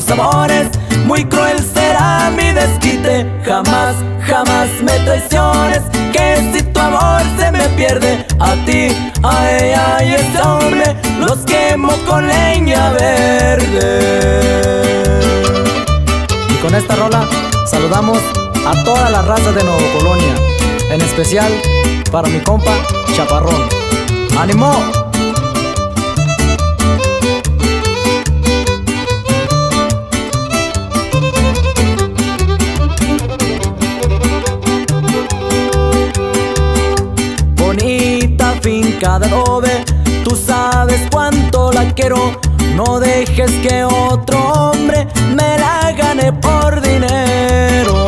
tus amores, muy cruel será mi desquite. Jamás, jamás me traiciones, que si tu amor se me pierde, a ti, a ella y ese hombre los quemo con leña verde. Y con esta rola saludamos a toda la raza de Nuevo Colonia, en especial para mi compa Chaparrón. ¡Ánimo! Bonita finca de adobe, tú sabes cuánto la quiero. No dejes que otro hombre me la gane por dinero.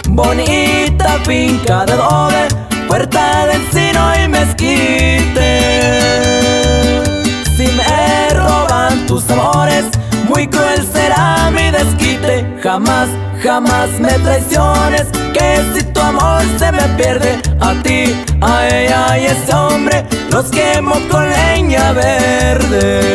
Bonita finca de adobe, puerta de encino y mezquite. Si me roban tus amores, muy cruel será mi desquite. Jamás, jamás me traiciones, que si tu amor se me pierde, a ti, a ella y ese hombre los quemo con leña verde.